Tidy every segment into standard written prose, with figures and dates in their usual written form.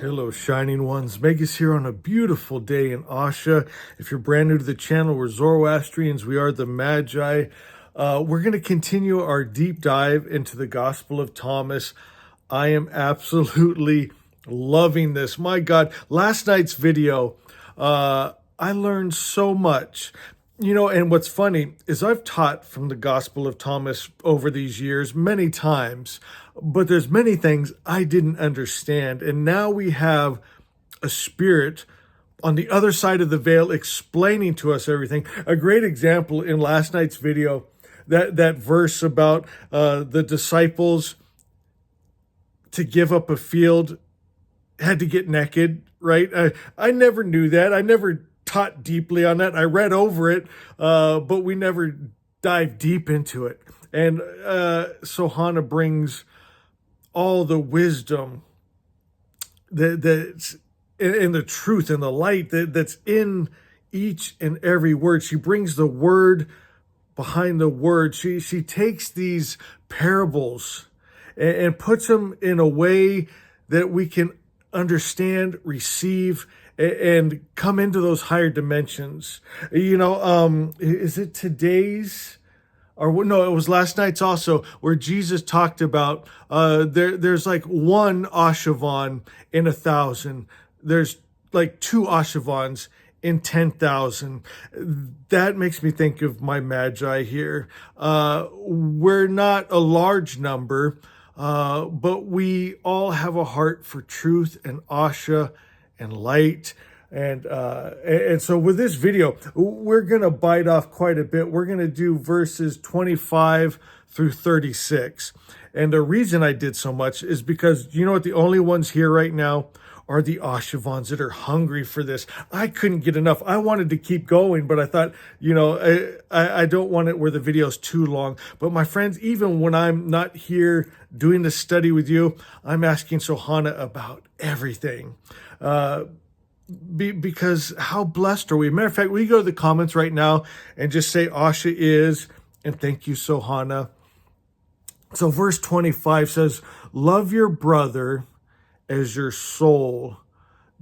Hello, Shining Ones. Megas here on a beautiful day in Asha. If you're brand new to the channel, we're Zoroastrians. We are the Magi. We're going to continue our deep dive into the Gospel of Thomas. I am absolutely loving this. My God, last night's video, I learned so much. You know, and what's funny is I've taught from the Gospel of Thomas over these years many times, but there's many things I didn't understand. And now we have a spirit on the other side of the veil explaining to us everything. A great example in last night's video, that verse about the disciples to give up a field had to get naked, right? I never knew that. I never taught deeply on that. I read over it, but we never dived deep into it. And so Hannah brings all the wisdom that's in the truth and the light that's in each and every word. She brings the word behind the word. She takes these parables and puts them in a way that we can understand, receive, and come into those higher dimensions. You know, is it today's? Or no, it was last night's also, where Jesus talked about there's like one Ashavan in 1,000. There's like two Ashavans in 10,000. That makes me think of my Magi here. We're not a large number, but we all have a heart for truth and Asha and light. And so with this video, we're going to bite off quite a bit. We're going to do verses 25 through 36. And the reason I did so much is because, you know what, the only ones here right now are the Ashavans that are hungry for this. I couldn't get enough. I wanted to keep going, but I thought, you know, I don't want it where the video's too long. But my friends, even when I'm not here doing the study with you, I'm asking Sohana about everything. Because how blessed are we? Matter of fact, we go to the comments right now and just say Asha is, and thank you, Sohana. So verse 25 says, love your brother as your soul.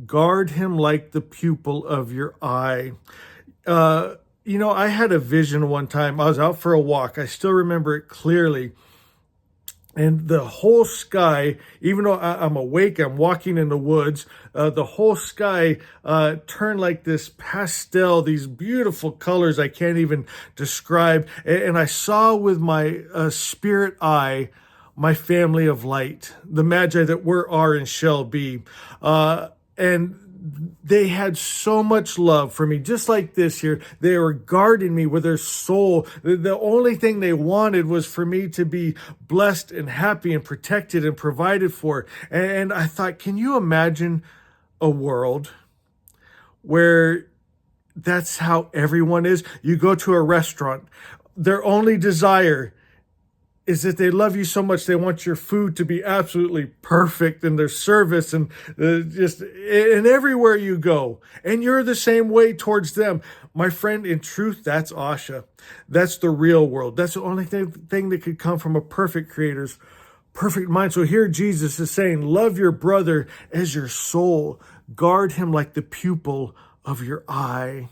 Guard him like the pupil of your eye. You know, I had a vision one time. I was out for a walk. I still remember it clearly. And the whole sky, even though I'm awake, I'm walking in the woods, the whole sky turned like this pastel, these beautiful colors I can't even describe. And I saw with my spirit eye my family of light, the Magi that are and shall be. And they had so much love for me, just like this here. They were guarding me with their soul. The only thing they wanted was for me to be blessed and happy and protected and provided for. And I thought, can you imagine a world where that's how everyone is? You go to a restaurant, their only desire is that they love you so much they want your food to be absolutely perfect in their service and and everywhere you go. And you're the same way towards them. My friend, in truth, that's Asha. That's the real world. That's the only thing that could come from a perfect creator's perfect mind. So here Jesus is saying, love your brother as your soul. Guard him like the pupil of your eye.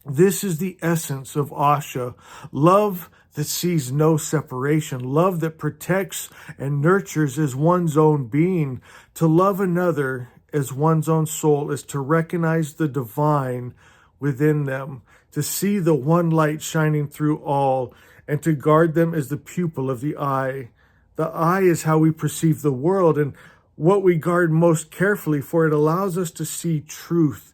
This is the essence of Asha. Love that sees no separation. Love that protects and nurtures as one's own being. To love another as one's own soul is to recognize the divine within them, to see the one light shining through all, and to guard them as the pupil of the eye. The eye is how we perceive the world and what we guard most carefully, for it allows us to see truth.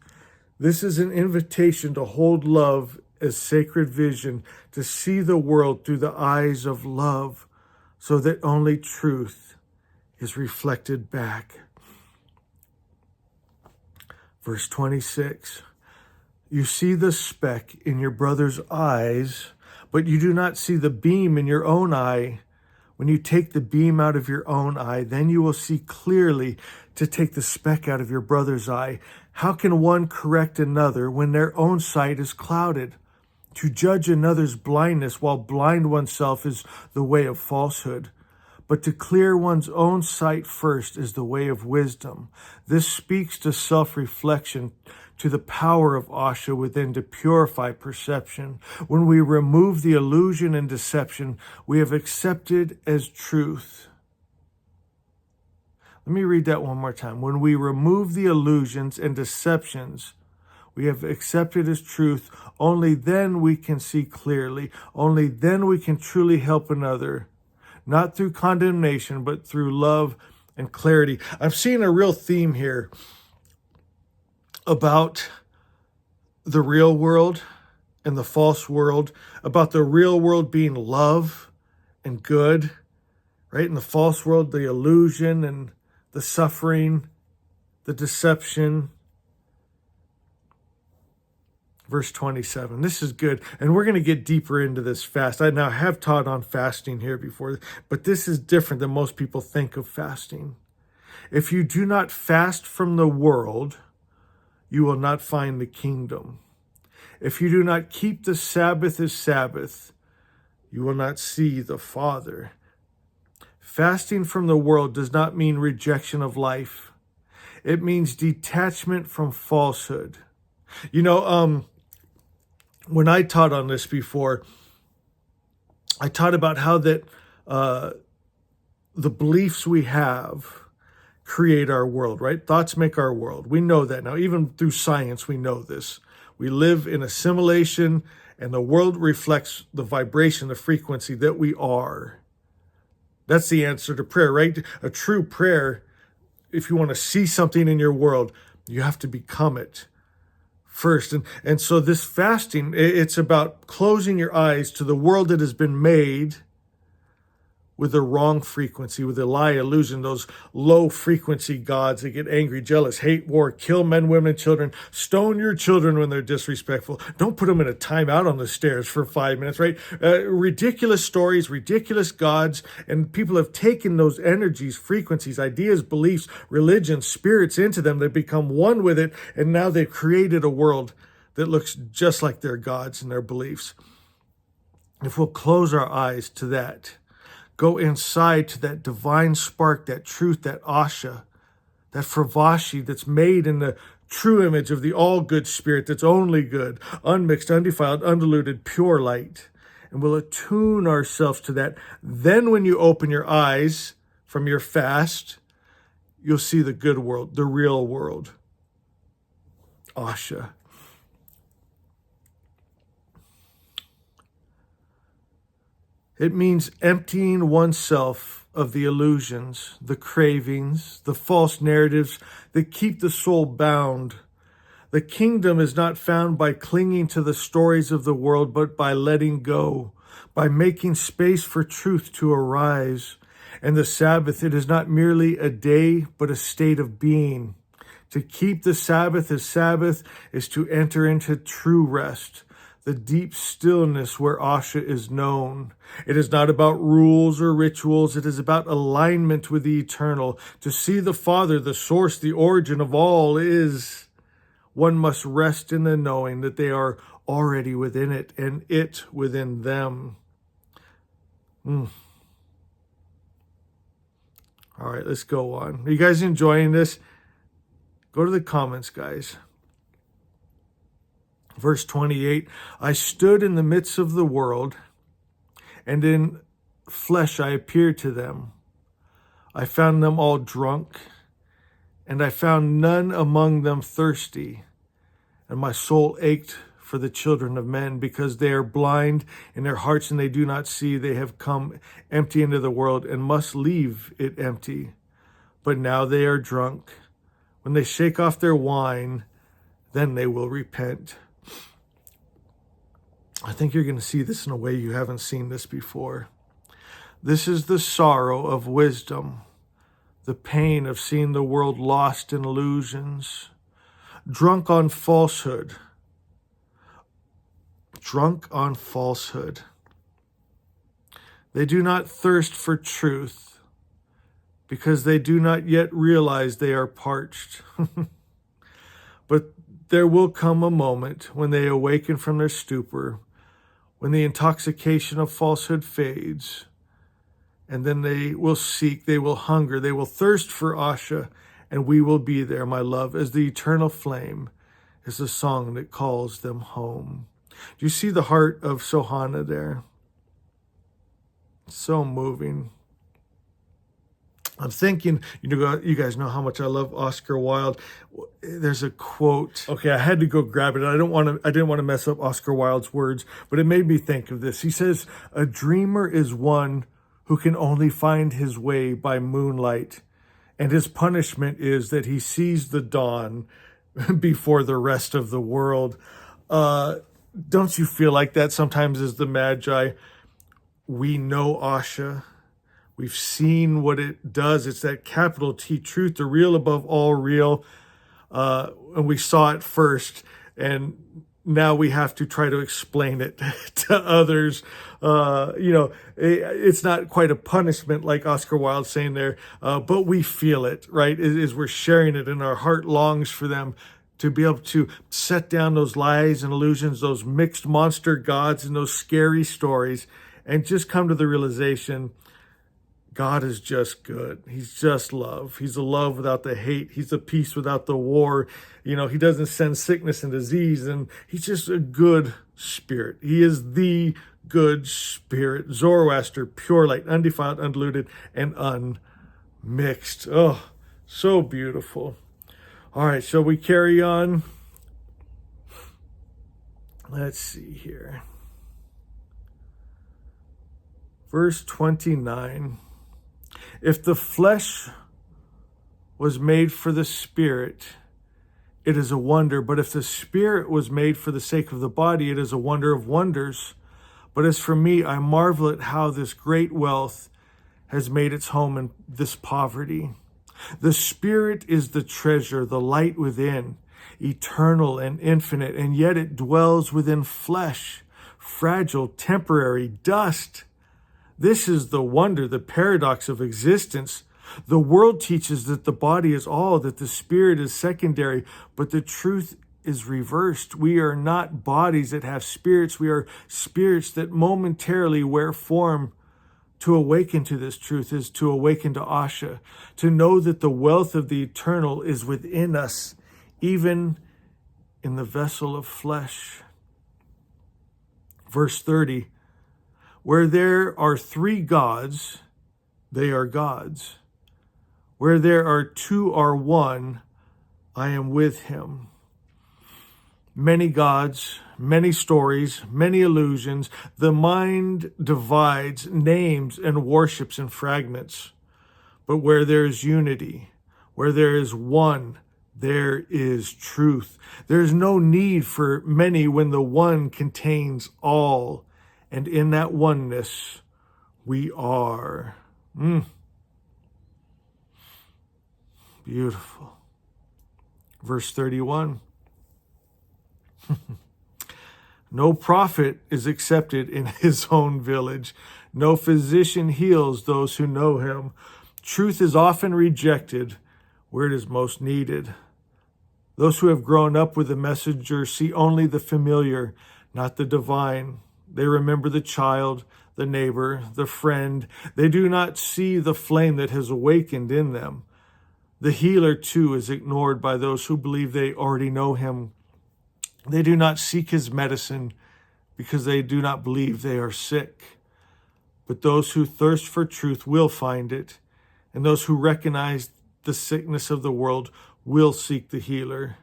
This is an invitation to hold love as sacred vision, to see the world through the eyes of love, so that only truth is reflected back. Verse 26, you see the speck in your brother's eyes, but you do not see the beam in your own eye. When you take the beam out of your own eye, then you will see clearly to take the speck out of your brother's eye. How can one correct another when their own sight is clouded? To judge another's blindness while blind oneself is the way of falsehood. But to clear one's own sight first is the way of wisdom. This speaks to self-reflection, to the power of Asha within to purify perception. When we remove the illusion and deception, we have accepted as truth. Let me read that one more time. When we remove the illusions and deceptions, we have accepted as truth. Only then we can see clearly. Only then we can truly help another. Not through condemnation, but through love and clarity. I'm seeing a real theme here about the real world and the false world, about the real world being love and good, right? In the false world, the illusion and the suffering, the deception. Verse 27. This is good. And we're going to get deeper into this fast. I now have taught on fasting here before, but this is different than most people think of fasting. If you do not fast from the world, you will not find the kingdom. If you do not keep the Sabbath as Sabbath, you will not see the Father. Fasting from the world does not mean rejection of life. It means detachment from falsehood. You know, when I taught on this before, I taught about how that the beliefs we have create our world, right? Thoughts make our world. We know that now. Even through science, we know this. We live in assimilation, and the world reflects the vibration, the frequency that we are. That's the answer to prayer, right? A true prayer, if you want to see something in your world, you have to become it first. And so this fasting, it's about closing your eyes to the world that has been made with the wrong frequency, with the lie, illusion, those low frequency gods that get angry, jealous, hate, war, kill men, women, and children, stone your children when they're disrespectful. Don't put them in a timeout on the stairs for 5 minutes, right? Ridiculous stories, ridiculous gods, and people have taken those energies, frequencies, ideas, beliefs, religions, spirits into them. They become one with it, and now they've created a world that looks just like their gods and their beliefs. If we'll close our eyes to that, go inside to that divine spark, that truth, that Asha, that Fravashi that's made in the true image of the all-good spirit that's only good, unmixed, undefiled, undiluted, pure light. And we'll attune ourselves to that. Then when you open your eyes from your fast, you'll see the good world, the real world. Asha. It means emptying oneself of the illusions, the cravings, the false narratives that keep the soul bound. The kingdom is not found by clinging to the stories of the world, but by letting go, by making space for truth to arise. And the Sabbath, it is not merely a day, but a state of being. To keep the Sabbath as Sabbath is to enter into true rest, the deep stillness where Asha is known. It is not about rules or rituals. It is about alignment with the eternal. To see the Father, the source, the origin of all is, one must rest in the knowing that they are already within it and it within them. All right, let's go on. Are you guys enjoying this? Go to the comments, guys. Verse 28, I stood in the midst of the world, and in flesh I appeared to them. I found them all drunk, and I found none among them thirsty. And my soul ached for the children of men, because they are blind in their hearts and they do not see. They have come empty into the world and must leave it empty. But now they are drunk. When they shake off their wine, then they will repent. I think you're going to see this in a way you haven't seen this before. This is the sorrow of wisdom, the pain of seeing the world lost in illusions, drunk on falsehood. Drunk on falsehood. They do not thirst for truth because they do not yet realize they are parched. But there will come a moment when they awaken from their stupor, when the intoxication of falsehood fades, and then they will seek, they will hunger, they will thirst for Asha, and we will be there, my love, as the eternal flame is the song that calls them home. Do you see the heart of Sohana there? So moving. I'm thinking, you guys know how much I love Oscar Wilde. There's a quote. Okay, I had to go grab it. I didn't want to mess up Oscar Wilde's words, but it made me think of this. He says, "A dreamer is one who can only find his way by moonlight, and his punishment is that he sees the dawn before the rest of the world." Don't you feel like that sometimes as the Magi? We know Asha. We've seen what it does. It's that capital T truth, the real above all real. And we saw it first. And now we have to try to explain it to others. It's not quite a punishment like Oscar Wilde saying there, but we feel it, right? As we're sharing it and our heart longs for them to be able to set down those lies and illusions, those mixed monster gods and those scary stories, and just come to the realization God is just good. He's just love. He's a love without the hate. He's a peace without the war. He doesn't send sickness and disease, and he's just a good spirit. He is the good spirit. Zoroaster, pure light, undefiled, undiluted, and unmixed. Oh, so beautiful. All right, shall we carry on? Let's see here. Verse 29. If the flesh was made for the spirit, it is a wonder. But if the spirit was made for the sake of the body, it is a wonder of wonders. But as for me, I marvel at how this great wealth has made its home in this poverty. The spirit is the treasure, the light within, eternal and infinite, and yet it dwells within flesh, fragile, temporary, dust. This is the wonder, the paradox of existence. The world teaches that the body is all, that the spirit is secondary, but the truth is reversed. We are not bodies that have spirits. We are spirits that momentarily wear form. To awaken to this truth is to awaken to Asha, to know that the wealth of the eternal is within us, even in the vessel of flesh. Verse 30. Where there are three gods, they are gods. Where there are two are one, I am with him. Many gods, many stories, many illusions. The mind divides, names, and worships in fragments. But where there is unity, where there is one, there is truth. There is no need for many when the one contains all. And in that oneness, we are. Beautiful. Verse 31. No prophet is accepted in his own village. No physician heals those who know him. Truth is often rejected where it is most needed. Those who have grown up with the messenger see only the familiar, not the divine. They remember the child, the neighbor, the friend. They do not see the flame that has awakened in them. The healer, too, is ignored by those who believe they already know him. They do not seek his medicine because they do not believe they are sick. But those who thirst for truth will find it, and those who recognize the sickness of the world will seek the healer.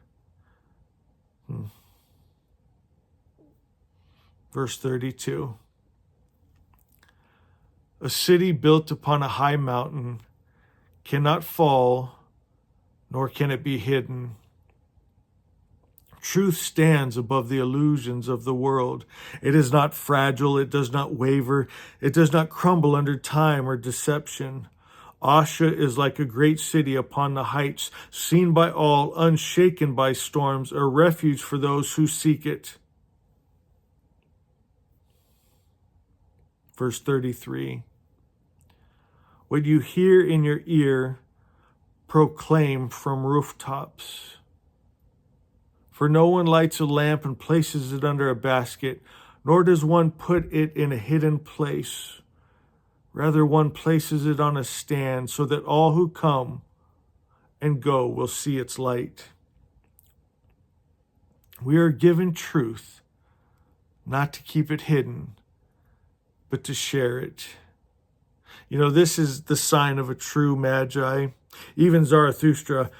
Verse 32. A city built upon a high mountain cannot fall, nor can it be hidden. Truth stands above the illusions of the world. It is not fragile. It does not waver. It does not crumble under time or deception. Asha is like a great city upon the heights, seen by all, unshaken by storms, a refuge for those who seek it. Verse 33. What you hear in your ear, proclaim from rooftops. For no one lights a lamp and places it under a basket, nor does one put it in a hidden place. Rather, one places it on a stand so that all who come and go will see its light. We are given truth, not to keep it hidden, but to share it. You know, this is the sign of a true magi. Even Zarathustra,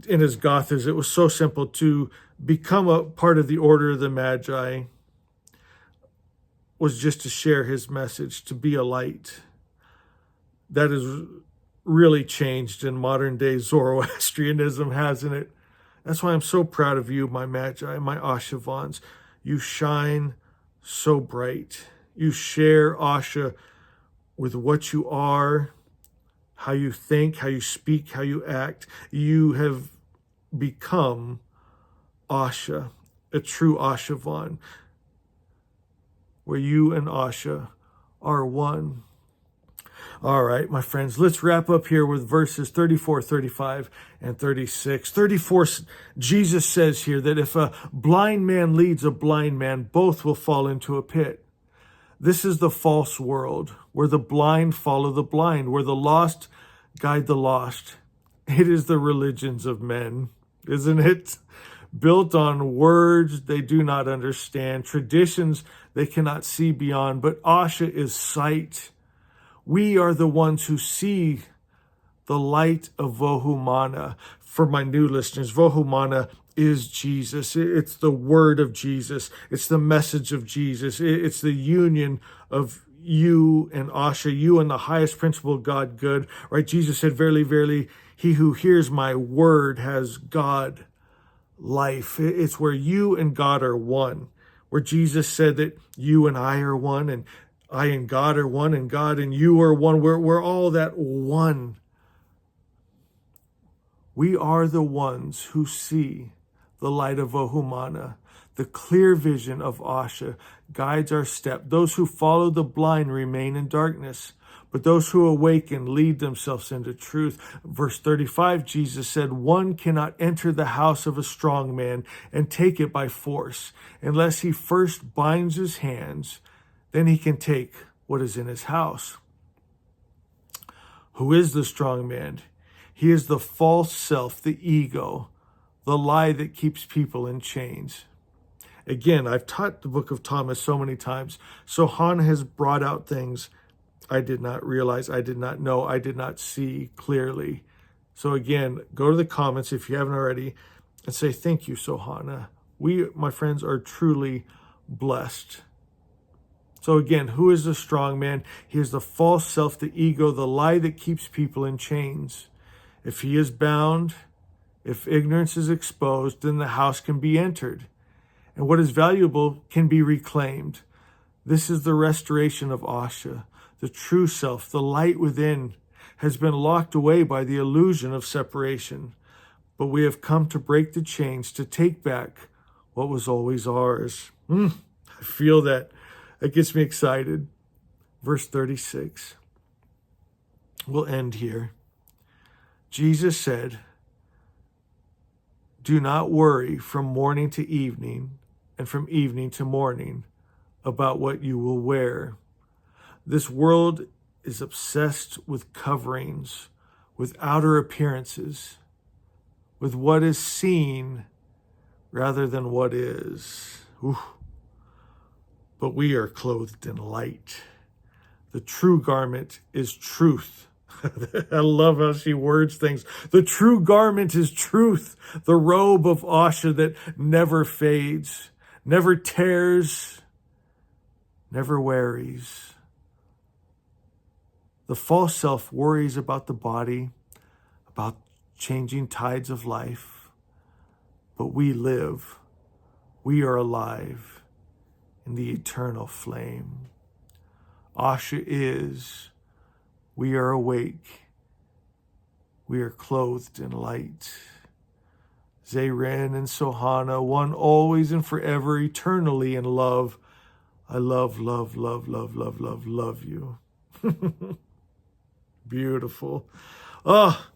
in his Gathas, it was so simple to become a part of the order of the Magi was just to share his message, to be a light. That has really changed in modern day Zoroastrianism, hasn't it? That's why I'm so proud of you, my Magi, my Ashavans. You shine so bright. You share Asha with what you are, how you think, how you speak, how you act. You have become Asha, a true Ashavan, where you and Asha are one. All right, my friends, let's wrap up here with verses 34, 35, and 36. 34, Jesus says here that if a blind man leads a blind man, both will fall into a pit. This is the false world, where the blind follow the blind, where the lost guide the lost. It is the religions of men, isn't it? Built on words they do not understand, traditions they cannot see beyond, but Asha is sight. We are the ones who see the light of Vohumana. For my new listeners, Vohumana is Jesus. It's the word of Jesus. It's the message of Jesus. It's the union of you and Asha, you and the highest principle of God good. Right? Jesus said, verily, verily, he who hears my word has God life. It's where you and God are one. Where Jesus said that you and I are one, and I and God are one, and God and you are one. We're all that one. We are the ones who see the light of Vohumana. The clear vision of Asha guides our step. Those who follow the blind remain in darkness, but those who awaken lead themselves into truth. Verse 35, Jesus said, one cannot enter the house of a strong man and take it by force unless he first binds his hands. Then he can take what is in his house. Who is the strong man? He is the false self, the ego, the lie that keeps people in chains. Again, I've taught the book of Thomas so many times. So Hannah has brought out things I did not realize, I did not know, I did not see clearly. So again, go to the comments if you haven't already and say, thank you, Sohana. We, my friends, are truly blessed. So again, who is the strong man? He is the false self, the ego, the lie that keeps people in chains. If he is bound, if ignorance is exposed, then the house can be entered, and what is valuable can be reclaimed. This is the restoration of Asha. The true self, the light within, has been locked away by the illusion of separation. But we have come to break the chains, to take back what was always ours. I feel that. It gets me excited. Verse 36. We'll end here. Jesus said, do not worry from morning to evening and from evening to morning about what you will wear. This world is obsessed with coverings, with outer appearances, with what is seen rather than what is. But we are clothed in light. The true garment is truth. I love how she words things. The true garment is truth, the robe of Asha that never fades, never tears, never wearies. The false self worries about the body, about changing tides of life. But we live, we are alive in the eternal flame. Asha is, we are awake, we are clothed in light. Zeren and Sohana, one always and forever, eternally in love. I love, love, love, love, love, love, love you. Beautiful. Oh,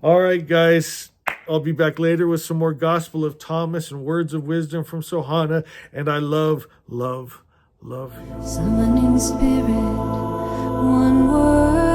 all right, guys. I'll be back later with some more Gospel of Thomas and words of wisdom from Sohana. And I love you. Summoning spirit, one word.